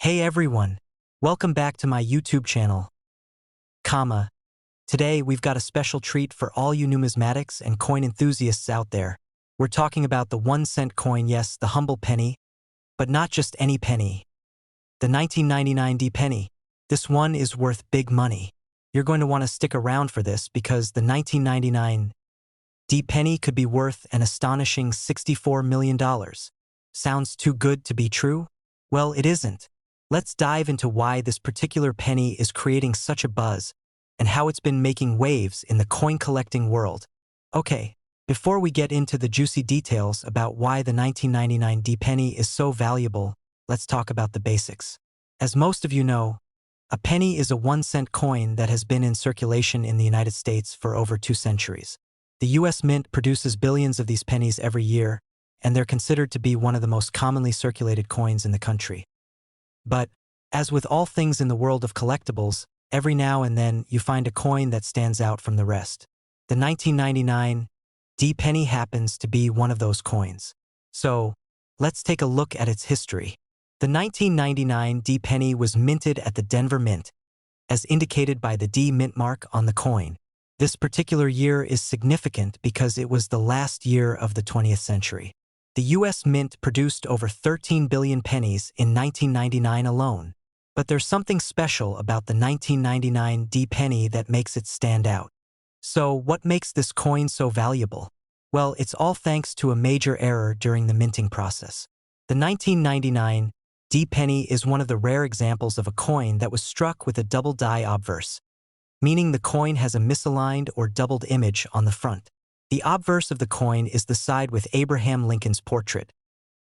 Hey everyone, welcome back to my YouTube channel. Today we've got a special treat for all you numismatics and coin enthusiasts out there. We're talking about the 1-cent coin, yes, the humble penny, but not just any penny. The 1999 D penny. This one is worth big money. You're going to want to stick around for this because the 1999 D penny could be worth an astonishing $64 million. Sounds too good to be true? Well, it isn't. Let's dive into why this particular penny is creating such a buzz and how it's been making waves in the coin collecting world. Okay, before we get into the juicy details about why the 1999 D penny is so valuable, let's talk about the basics. As most of you know, a penny is a 1-cent coin that has been in circulation in the United States for over 2 centuries. The US Mint produces billions of these pennies every year, and they're considered to be one of the most commonly circulated coins in the country. But, as with all things in the world of collectibles, every now and then you find a coin that stands out from the rest. The 1999 D penny happens to be one of those coins. So, let's take a look at its history. The 1999 D penny was minted at the Denver Mint, as indicated by the D mint mark on the coin. This particular year is significant because it was the last year of the 20th century. The US Mint produced over 13 billion pennies in 1999 alone. But there's something special about the 1999 D penny that makes it stand out. So what makes this coin so valuable? Well, it's all thanks to a major error during the minting process. The 1999 D penny is one of the rare examples of a coin that was struck with a double die obverse, meaning the coin has a misaligned or doubled image on the front. The obverse of the coin is the side with Abraham Lincoln's portrait.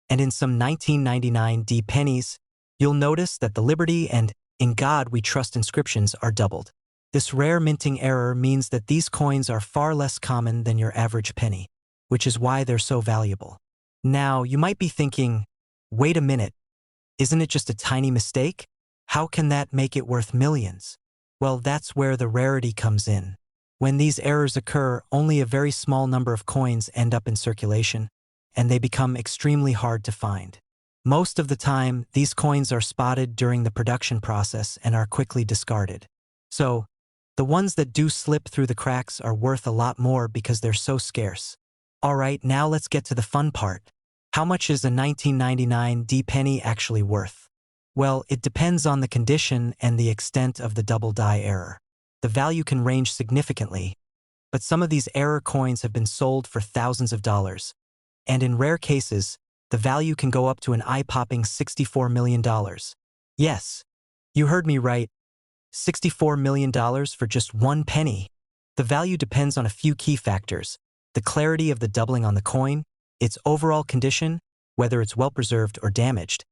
And in some 1999 D pennies, you'll notice that the Liberty and "In God We Trust" inscriptions are doubled. This rare minting error means that these coins are far less common than your average penny, which is why they're so valuable. Now, you might be thinking, wait a minute, isn't it just a tiny mistake? How can that make it worth millions? Well, that's where the rarity comes in. When these errors occur, only a very small number of coins end up in circulation, and they become extremely hard to find. Most of the time, these coins are spotted during the production process and are quickly discarded. So, the ones that do slip through the cracks are worth a lot more because they're so scarce. Alright, now let's get to the fun part. How much is a 1999 D penny actually worth? Well, it depends on the condition and the extent of the double die error. The value can range significantly, but some of these error coins have been sold for thousands of dollars. And in rare cases, the value can go up to an eye-popping $64 million. Yes, you heard me right. $64 million for just one penny. The value depends on a few key factors: the clarity of the doubling on the coin, its overall condition, whether it's well-preserved or damaged,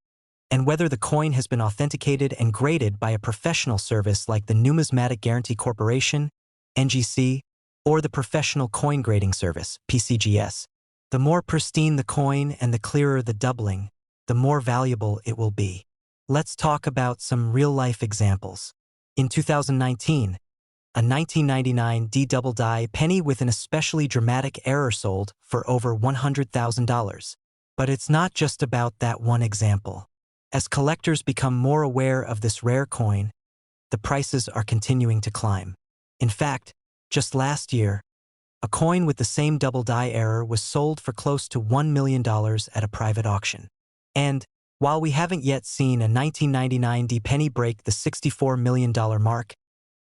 and whether the coin has been authenticated and graded by a professional service like the Numismatic Guarantee Corporation, NGC, or the Professional Coin Grading Service, PCGS. The more pristine the coin and the clearer the doubling, the more valuable it will be. Let's talk about some real-life examples. In 2019, a 1999 D double die penny with an especially dramatic error sold for over $100,000. But it's not just about that one example. As collectors become more aware of this rare coin, the prices are continuing to climb. In fact, just last year, a coin with the same double die error was sold for close to $1 million at a private auction. And, while we haven't yet seen a 1999 D penny break the $64 million mark,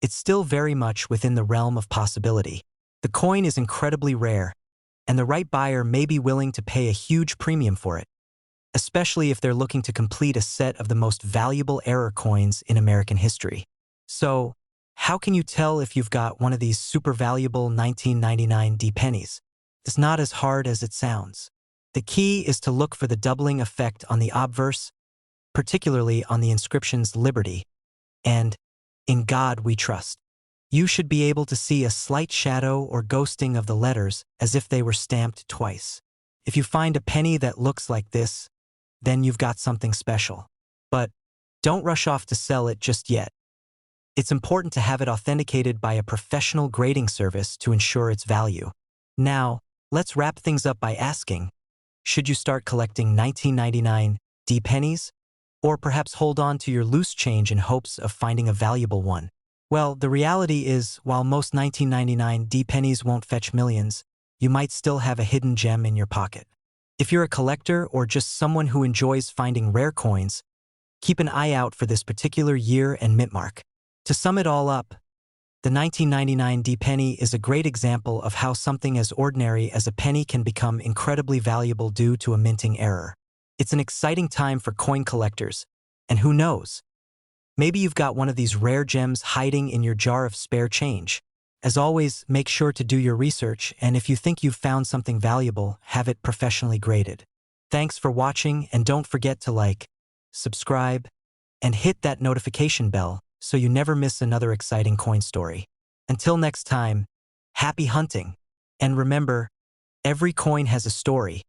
it's still very much within the realm of possibility. The coin is incredibly rare, and the right buyer may be willing to pay a huge premium for it, especially if they're looking to complete a set of the most valuable error coins in American history. So, how can you tell if you've got one of these super valuable 1999 D pennies? It's not as hard as it sounds. The key is to look for the doubling effect on the obverse, particularly on the inscriptions Liberty and "In God We Trust." You should be able to see a slight shadow or ghosting of the letters as if they were stamped twice. If you find a penny that looks like this, then you've got something special. But don't rush off to sell it just yet. It's important to have it authenticated by a professional grading service to ensure its value. Now, let's wrap things up by asking, should you start collecting 1999 D pennies? Or perhaps hold on to your loose change in hopes of finding a valuable one? Well, the reality is, while most 1999 D pennies won't fetch millions, you might still have a hidden gem in your pocket. If you're a collector or just someone who enjoys finding rare coins, keep an eye out for this particular year and mint mark. To sum it all up, the 1999 D penny is a great example of how something as ordinary as a penny can become incredibly valuable due to a minting error. It's an exciting time for coin collectors, and who knows? Maybe you've got one of these rare gems hiding in your jar of spare change. As always, make sure to do your research, and if you think you've found something valuable, have it professionally graded. Thanks for watching, and don't forget to like, subscribe, and hit that notification bell so you never miss another exciting coin story. Until next time, happy hunting! And remember, every coin has a story.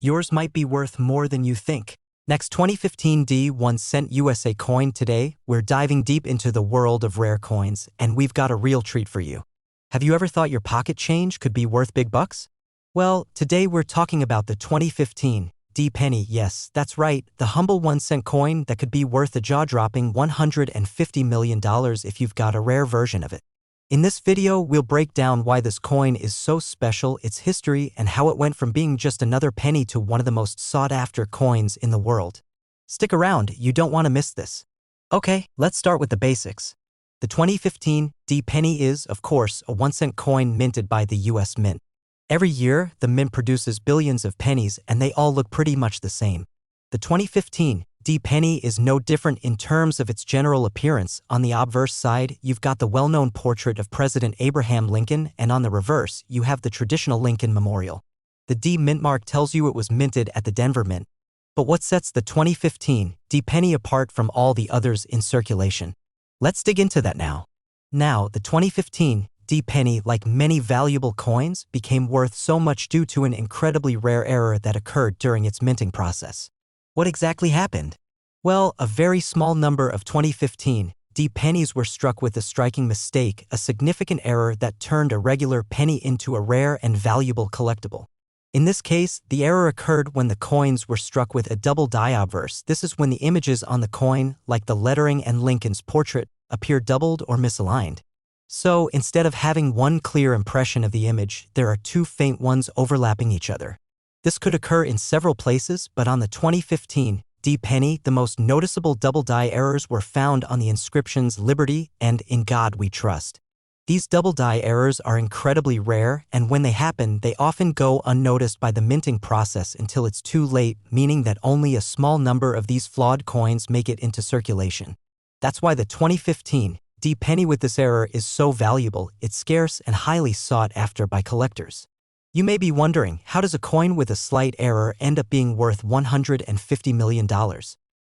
Yours might be worth more than you think. Next 2015 D1 cent USA coin. Today, we're diving deep into the world of rare coins, and we've got a real treat for you. Have you ever thought your pocket change could be worth big bucks? Well, today we're talking about the 2015 D penny. Yes, that's right, the humble 1 cent coin that could be worth a jaw-dropping $150 million if you've got a rare version of it. In this video, we'll break down why this coin is so special, its history, and how it went from being just another penny to one of the most sought-after coins in the world. Stick around, you don't want to miss this. Okay, let's start with the basics. The 2015 D penny is, of course, a 1 cent coin minted by the US Mint. Every year, the Mint produces billions of pennies, and they all look pretty much the same. The 2015 D penny is no different in terms of its general appearance. On the obverse side, you've got the well-known portrait of President Abraham Lincoln, and on the reverse, you have the traditional Lincoln Memorial. The D mint mark tells you it was minted at the Denver Mint. But what sets the 2015 D penny apart from all the others in circulation? Let's dig into that now. Now, the 2015 D penny, like many valuable coins, became worth so much due to an incredibly rare error that occurred during its minting process. What exactly happened? Well, a very small number of 2015 D pennies were struck with a striking mistake, a significant error that turned a regular penny into a rare and valuable collectible. In this case, the error occurred when the coins were struck with a double die obverse. This is when the images on the coin, like the lettering and Lincoln's portrait, appear doubled or misaligned. So, instead of having one clear impression of the image, there are two faint ones overlapping each other. This could occur in several places, but on the 2015 D penny, the most noticeable double die errors were found on the inscriptions "Liberty" and "In God We Trust." These double die errors are incredibly rare, and when they happen, they often go unnoticed by the minting process until it's too late, meaning that only a small number of these flawed coins make it into circulation. That's why the 2015 D penny with this error is so valuable. It's scarce and highly sought after by collectors. You may be wondering, how does a coin with a slight error end up being worth $150 million?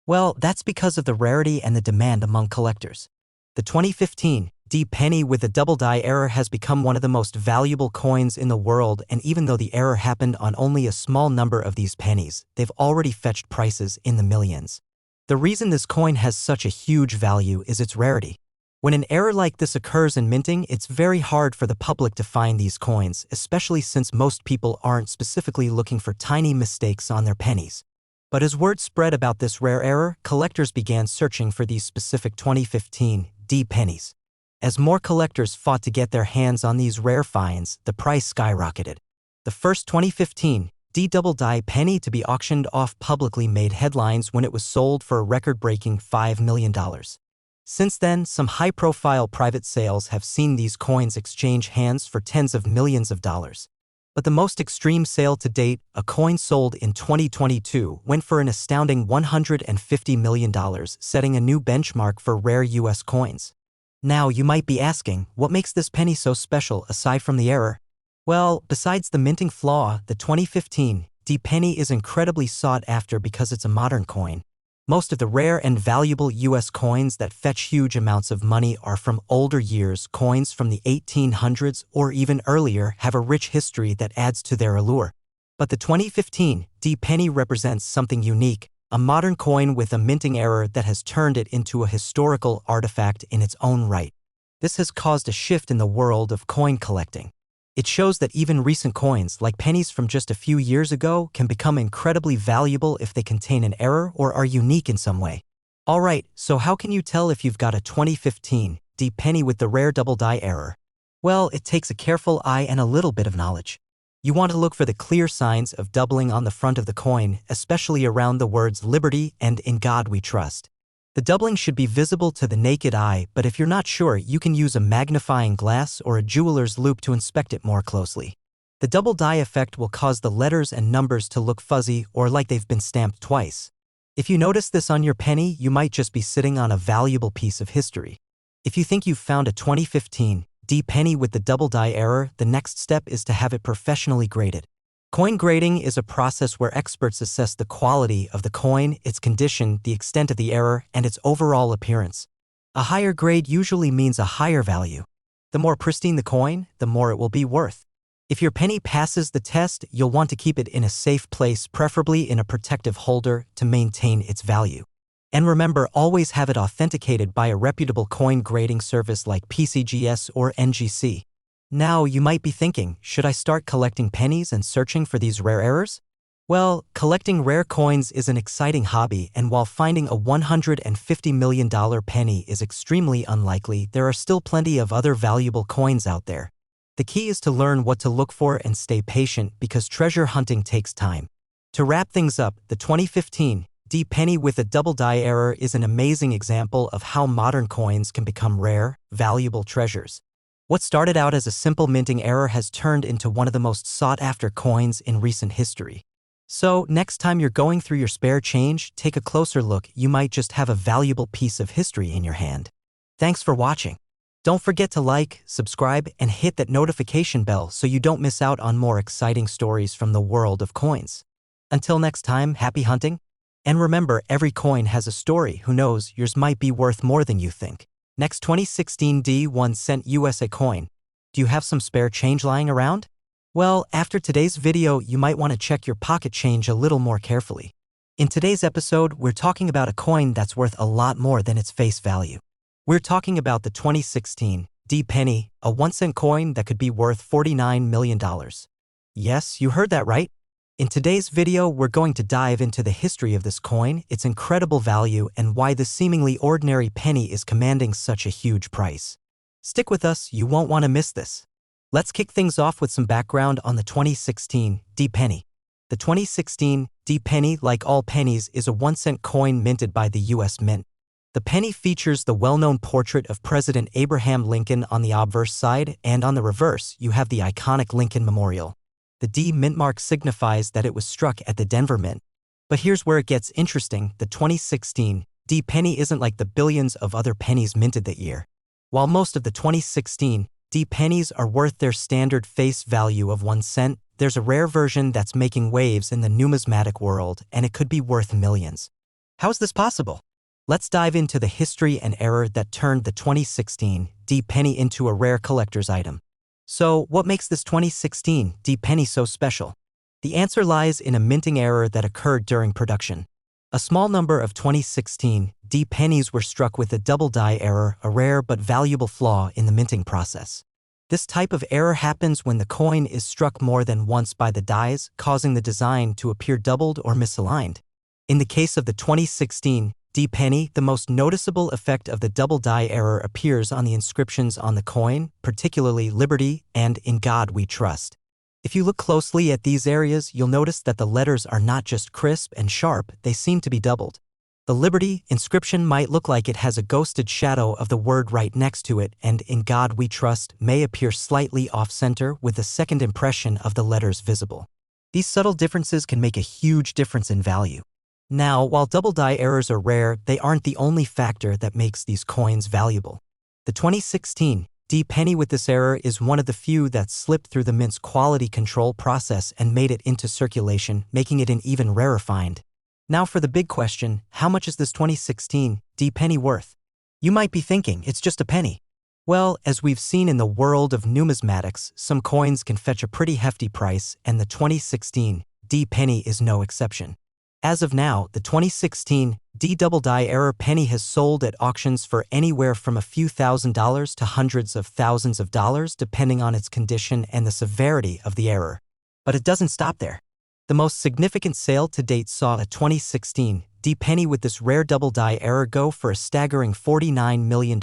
Well, that's because of the rarity and the demand among collectors. The 2015 D penny with a double die error has become one of the most valuable coins in the world, and even though the error happened on only a small number of these pennies, they've already fetched prices in the millions. The reason this coin has such a huge value is its rarity. When an error like this occurs in minting, it's very hard for the public to find these coins, especially since most people aren't specifically looking for tiny mistakes on their pennies. But as word spread about this rare error, collectors began searching for these specific 2015 D pennies. As more collectors fought to get their hands on these rare finds, the price skyrocketed. The first 2015 D double die penny to be auctioned off publicly made headlines when it was sold for a record-breaking $5 million. Since then, some high-profile private sales have seen these coins exchange hands for tens of millions of dollars. But the most extreme sale to date, a coin sold in 2022, went for an astounding $150 million, setting a new benchmark for rare US coins. Now, you might be asking, what makes this penny so special aside from the error? Well, besides the minting flaw, the 2015 D penny is incredibly sought after because it's a modern coin. Most of the rare and valuable US coins that fetch huge amounts of money are from older years. Coins from the 1800s or even earlier have a rich history that adds to their allure. But the 2015 D penny represents something unique, a modern coin with a minting error that has turned it into a historical artifact in its own right. This has caused a shift in the world of coin collecting. It shows that even recent coins, like pennies from just a few years ago, can become incredibly valuable if they contain an error or are unique in some way. Alright, so how can you tell if you've got a 2015 D penny with the rare double die error? Well, it takes a careful eye and a little bit of knowledge. You want to look for the clear signs of doubling on the front of the coin, especially around the words liberty and in God we trust. The doubling should be visible to the naked eye, but if you're not sure, you can use a magnifying glass or a jeweler's loupe to inspect it more closely. The double die effect will cause the letters and numbers to look fuzzy or like they've been stamped twice. If you notice this on your penny, you might just be sitting on a valuable piece of history. If you think you've found a 2015 D penny with the double die error, the next step is to have it professionally graded. Coin grading is a process where experts assess the quality of the coin, its condition, the extent of the error, and its overall appearance. A higher grade usually means a higher value. The more pristine the coin, the more it will be worth. If your penny passes the test, you'll want to keep it in a safe place, preferably in a protective holder, to maintain its value. And remember, always have it authenticated by a reputable coin grading service like PCGS or NGC. Now, you might be thinking, should I start collecting pennies and searching for these rare errors? Well, collecting rare coins is an exciting hobby, and while finding a $150 million penny is extremely unlikely, there are still plenty of other valuable coins out there. The key is to learn what to look for and stay patient because treasure hunting takes time. To wrap things up, the 2015 D penny with a double die error is an amazing example of how modern coins can become rare, valuable treasures. What started out as a simple minting error has turned into one of the most sought-after coins in recent history. So, next time you're going through your spare change, take a closer look. You might just have a valuable piece of history in your hand. Thanks for watching. Don't forget to like, subscribe, and hit that notification bell so you don't miss out on more exciting stories from the world of coins. Until next time, happy hunting! And remember, every coin has a story. Who knows, yours might be worth more than you think. Next 2016 D 1 cent USA coin. Do you have some spare change lying around? Well, after today's video, you might want to check your pocket change a little more carefully. In today's episode, we're talking about a coin that's worth a lot more than its face value. We're talking about the 2016 D penny, a 1 cent coin that could be worth $49 million. Yes, you heard that right. In today's video, we're going to dive into the history of this coin, its incredible value, and why the seemingly ordinary penny is commanding such a huge price. Stick with us, you won't want to miss this. Let's kick things off with some background on the 2016 D penny. The 2016 D penny, like all pennies, is a 1 cent coin minted by the U.S. Mint. The penny features the well-known portrait of President Abraham Lincoln on the obverse side, and on the reverse, you have the iconic Lincoln Memorial. The D mint mark signifies that it was struck at the Denver Mint. But here's where it gets interesting. The 2016 D penny isn't like the billions of other pennies minted that year. While most of the 2016 D pennies are worth their standard face value of 1 cent, there's a rare version that's making waves in the numismatic world, and it could be worth millions. How is this possible? Let's dive into the history and error that turned the 2016 D penny into a rare collector's item. So, what makes this 2016 D penny so special? The answer lies in a minting error that occurred during production. A small number of 2016 D pennies were struck with a double die error, a rare but valuable flaw in the minting process. This type of error happens when the coin is struck more than once by the dies, causing the design to appear doubled or misaligned. In the case of the 2016 D penny, the most noticeable effect of the double die error appears on the inscriptions on the coin, particularly Liberty and In God We Trust. If you look closely at these areas, you'll notice that the letters are not just crisp and sharp, they seem to be doubled. The Liberty inscription might look like it has a ghosted shadow of the word right next to it, and In God We Trust may appear slightly off-center with a second impression of the letters visible. These subtle differences can make a huge difference in value. Now, while double die errors are rare, they aren't the only factor that makes these coins valuable. The 2016 D penny with this error is one of the few that slipped through the mint's quality control process and made it into circulation, making it an even rarer find. Now for the big question, how much is this 2016 D penny worth? You might be thinking, it's just a penny. Well, as we've seen in the world of numismatics, some coins can fetch a pretty hefty price, and the 2016 D penny is no exception. As of now, the 2016 D double die error penny has sold at auctions for anywhere from a few $1,000s to hundreds of thousands of dollars depending on its condition and the severity of the error. But it doesn't stop there. The most significant sale to date saw a 2016 D penny with this rare double die error go for a staggering $49 million,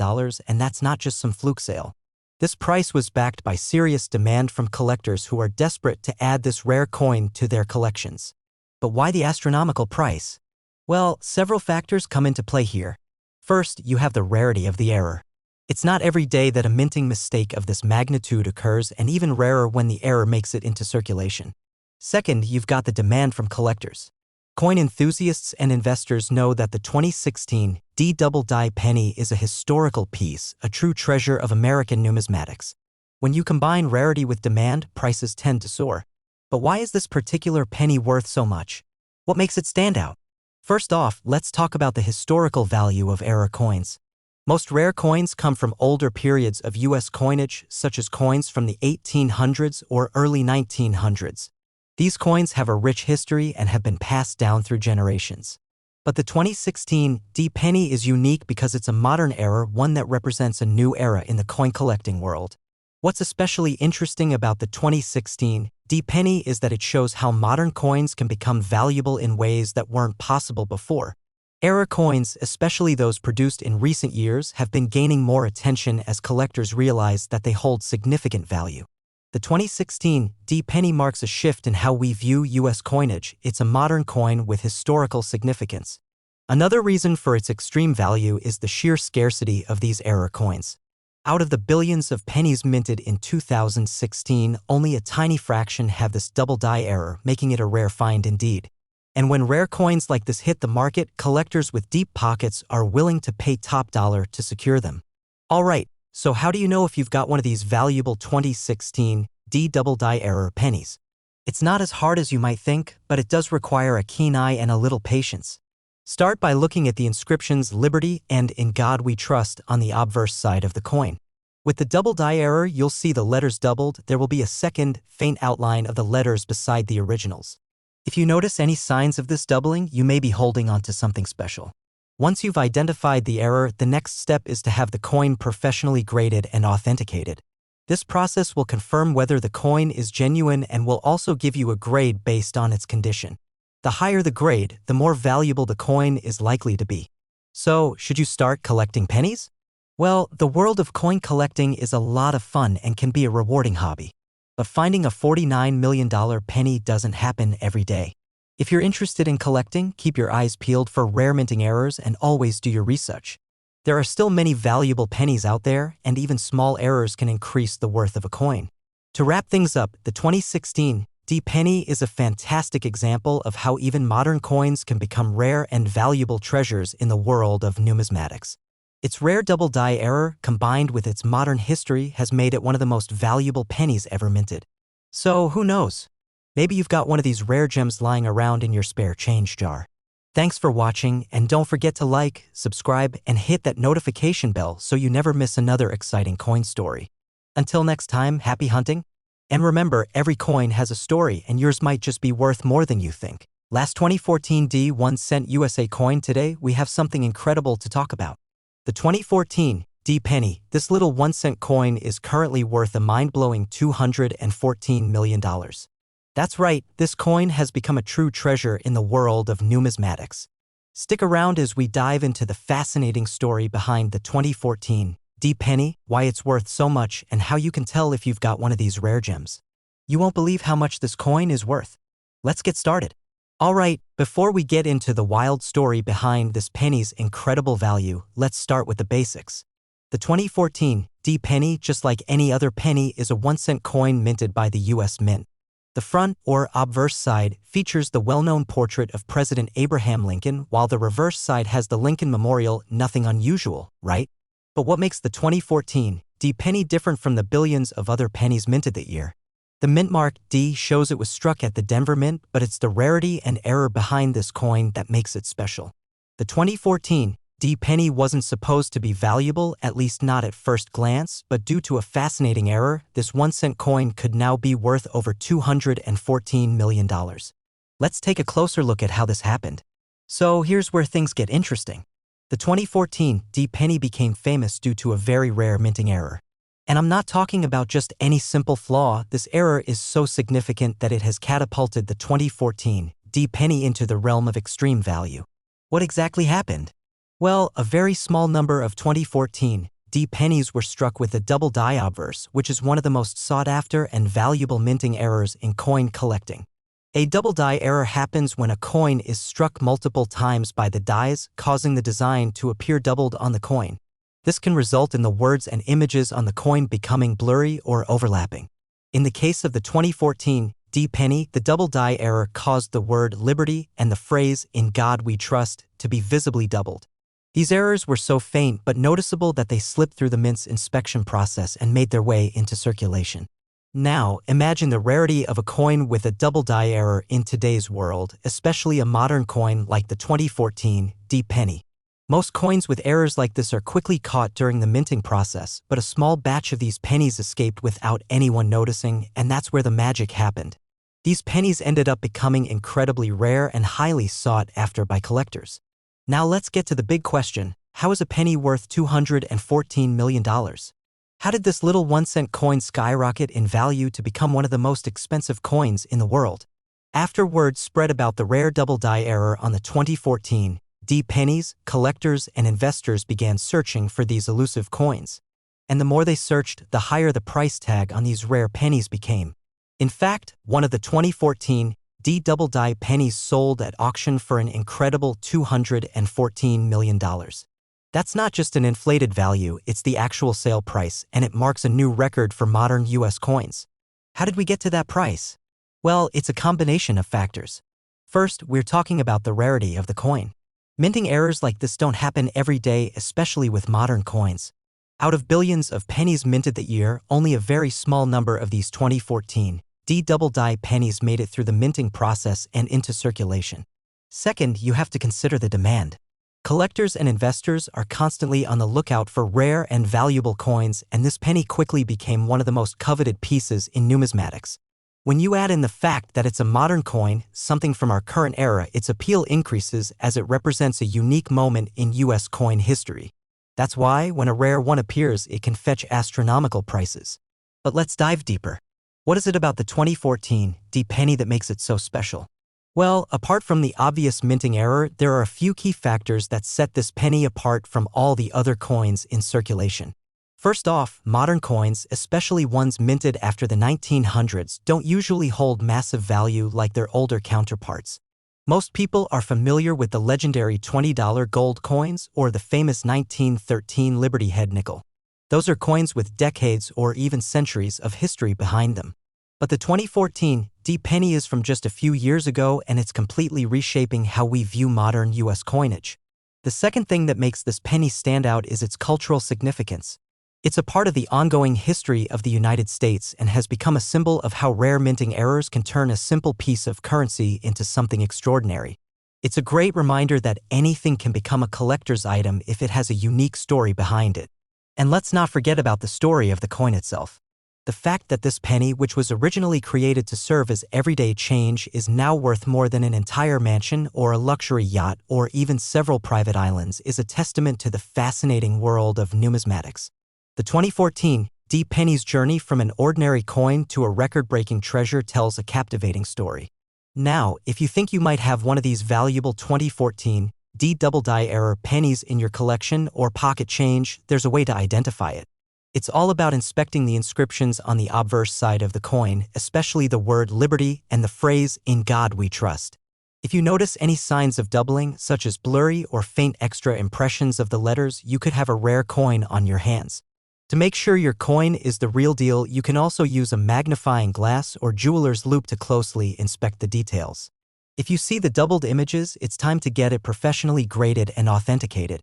and that's not just some fluke sale. This price was backed by serious demand from collectors who are desperate to add this rare coin to their collections. But why the astronomical price? Well, several factors come into play here. First, you have the rarity of the error. It's not every day that a minting mistake of this magnitude occurs, and even rarer when the error makes it into circulation. Second, you've got the demand from collectors. Coin enthusiasts and investors know that the 2016 D double die penny is a historical piece, a true treasure of American numismatics. When you combine rarity with demand, prices tend to soar. But why is this particular penny worth so much? What makes it stand out? First off, let's talk about the historical value of error coins. Most rare coins come from older periods of U.S. coinage, such as coins from the 1800s or early 1900s. These coins have a rich history and have been passed down through generations. But the 2016 D penny is unique because it's a modern error, one that represents a new era in the coin collecting world. What's especially interesting about the 2016 D penny is that it shows how modern coins can become valuable in ways that weren't possible before. Error coins, especially those produced in recent years, have been gaining more attention as collectors realize that they hold significant value. The 2016 D penny marks a shift in how we view U.S. coinage. It's a modern coin with historical significance. Another reason for its extreme value is the sheer scarcity of these error coins. Out of the billions of pennies minted in 2016, only a tiny fraction have this double die error, making it a rare find indeed. And when rare coins like this hit the market, collectors with deep pockets are willing to pay top dollar to secure them. Alright, so how do you know if you've got one of these valuable 2016 D double die error pennies? It's not as hard as you might think, but it does require a keen eye and a little patience. Start by looking at the inscriptions "Liberty" and "In God We Trust" on the obverse side of the coin. With the double die error, you'll see the letters doubled. There will be a second, faint outline of the letters beside the originals. If you notice any signs of this doubling, you may be holding onto something special. Once you've identified the error, the next step is to have the coin professionally graded and authenticated. This process will confirm whether the coin is genuine and will also give you a grade based on its condition. The higher the grade, the more valuable the coin is likely to be. So, should you start collecting pennies? Well, the world of coin collecting is a lot of fun and can be a rewarding hobby. But finding a $49 million penny doesn't happen every day. If you're interested in collecting, keep your eyes peeled for rare minting errors and always do your research. There are still many valuable pennies out there, and even small errors can increase the worth of a coin. To wrap things up, the 2016 D penny is a fantastic example of how even modern coins can become rare and valuable treasures in the world of numismatics. Its rare double die error, combined with its modern history, has made it one of the most valuable pennies ever minted. So, who knows? Maybe you've got one of these rare gems lying around in your spare change jar. Thanks for watching, and don't forget to like, subscribe, and hit that notification bell so you never miss another exciting coin story. Until next time, happy hunting! And remember, every coin has a story, and yours might just be worth more than you think. Last 2014 D 1 cent USA coin. Today, we have something incredible to talk about. The 2014 D penny. This little 1 cent coin is currently worth a mind-blowing $214 million. That's right, this coin has become a true treasure in the world of numismatics. Stick around as we dive into the fascinating story behind the 2014 D penny, why it's worth so much, and how you can tell if you've got one of these rare gems. You won't believe how much this coin is worth. Let's get started. Alright, before we get into the wild story behind this penny's incredible value, let's start with the basics. The 2014 D penny, just like any other penny, is a 1 cent coin minted by the U.S. Mint. The front, or obverse side, features the well-known portrait of President Abraham Lincoln, while the reverse side has the Lincoln Memorial. Nothing unusual, right? But what makes the 2014 D penny different from the billions of other pennies minted that year? The mint mark D shows it was struck at the Denver Mint, but it's the rarity and error behind this coin that makes it special. The 2014 D penny wasn't supposed to be valuable, at least not at first glance, but due to a fascinating error, this 1 cent coin could now be worth over $214 million. Let's take a closer look at how this happened. So here's where things get interesting. The 2014 D penny became famous due to a very rare minting error. And I'm not talking about just any simple flaw. This error is so significant that it has catapulted the 2014 D penny into the realm of extreme value. What exactly happened? Well, a very small number of 2014 D pennies were struck with a double die obverse, which is one of the most sought-after and valuable minting errors in coin collecting. A double die error happens when a coin is struck multiple times by the dies, causing the design to appear doubled on the coin. This can result in the words and images on the coin becoming blurry or overlapping. In the case of the 2014 D penny, the double die error caused the word liberty and the phrase "In God We Trust" to be visibly doubled. These errors were so faint but noticeable that they slipped through the mint's inspection process and made their way into circulation. Now, imagine the rarity of a coin with a double die error in today's world, especially a modern coin like the 2014 D penny. Most coins with errors like this are quickly caught during the minting process, but a small batch of these pennies escaped without anyone noticing, and that's where the magic happened. These pennies ended up becoming incredibly rare and highly sought after by collectors. Now let's get to the big question: how is a penny worth $214 million? How did this little 1-cent coin skyrocket in value to become one of the most expensive coins in the world? After word spread about the rare double die error on the 2014 D pennies, collectors and investors began searching for these elusive coins. And the more they searched, the higher the price tag on these rare pennies became. In fact, one of the 2014 D double die pennies sold at auction for an incredible $214 million. That's not just an inflated value, it's the actual sale price, and it marks a new record for modern US coins. How did we get to that price? Well, it's a combination of factors. First, we're talking about the rarity of the coin. Minting errors like this don't happen every day, especially with modern coins. Out of billions of pennies minted that year, only a very small number of these 2014 D double die pennies made it through the minting process and into circulation. Second, you have to consider the demand. Collectors and investors are constantly on the lookout for rare and valuable coins, and this penny quickly became one of the most coveted pieces in numismatics. When you add in the fact that it's a modern coin, something from our current era, its appeal increases as it represents a unique moment in US coin history. That's why, when a rare one appears, it can fetch astronomical prices. But let's dive deeper. What is it about the 2014 D penny that makes it so special? Well, apart from the obvious minting error, there are a few key factors that set this penny apart from all the other coins in circulation. First off, modern coins, especially ones minted after the 1900s, don't usually hold massive value like their older counterparts. Most people are familiar with the legendary $20 gold coins or the famous 1913 Liberty Head nickel. Those are coins with decades or even centuries of history behind them. But the 2014 D penny is from just a few years ago, and it's completely reshaping how we view modern US coinage. The second thing that makes this penny stand out is its cultural significance. It's a part of the ongoing history of the United States and has become a symbol of how rare minting errors can turn a simple piece of currency into something extraordinary. It's a great reminder that anything can become a collector's item if it has a unique story behind it. And let's not forget about the story of the coin itself. The fact that this penny, which was originally created to serve as everyday change, is now worth more than an entire mansion or a luxury yacht or even several private islands is a testament to the fascinating world of numismatics. The 2014 D penny's journey from an ordinary coin to a record-breaking treasure tells a captivating story. Now, if you think you might have one of these valuable 2014 D double die error pennies in your collection or pocket change, there's a way to identify it. It's all about inspecting the inscriptions on the obverse side of the coin, especially the word liberty and the phrase "In God We Trust." If you notice any signs of doubling, such as blurry or faint extra impressions of the letters, you could have a rare coin on your hands. To make sure your coin is the real deal, you can also use a magnifying glass or jeweler's loupe to closely inspect the details. If you see the doubled images, it's time to get it professionally graded and authenticated.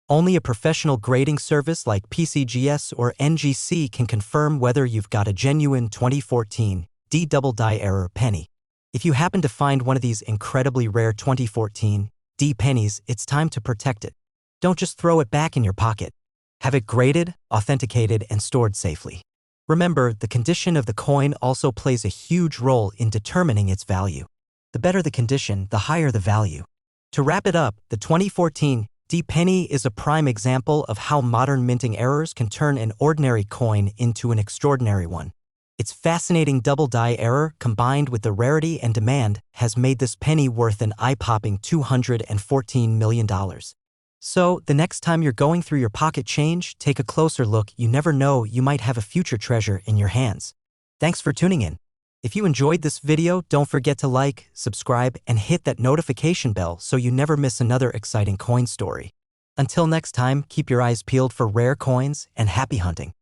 Only a professional grading service like PCGS or NGC can confirm whether you've got a genuine 2014 D double die error penny. If you happen to find one of these incredibly rare 2014 D pennies, it's time to protect it. Don't just throw it back in your pocket. Have it graded, authenticated, and stored safely. Remember, the condition of the coin also plays a huge role in determining its value. The better the condition, the higher the value. To wrap it up, the 2014 D penny is a prime example of how modern minting errors can turn an ordinary coin into an extraordinary one. Its fascinating double die error, combined with the rarity and demand, has made this penny worth an eye-popping $214 million. So, the next time you're going through your pocket change, take a closer look. You never know, you might have a future treasure in your hands. Thanks for tuning in. If you enjoyed this video, don't forget to like, subscribe, and hit that notification bell so you never miss another exciting coin story. Until next time, keep your eyes peeled for rare coins and happy hunting.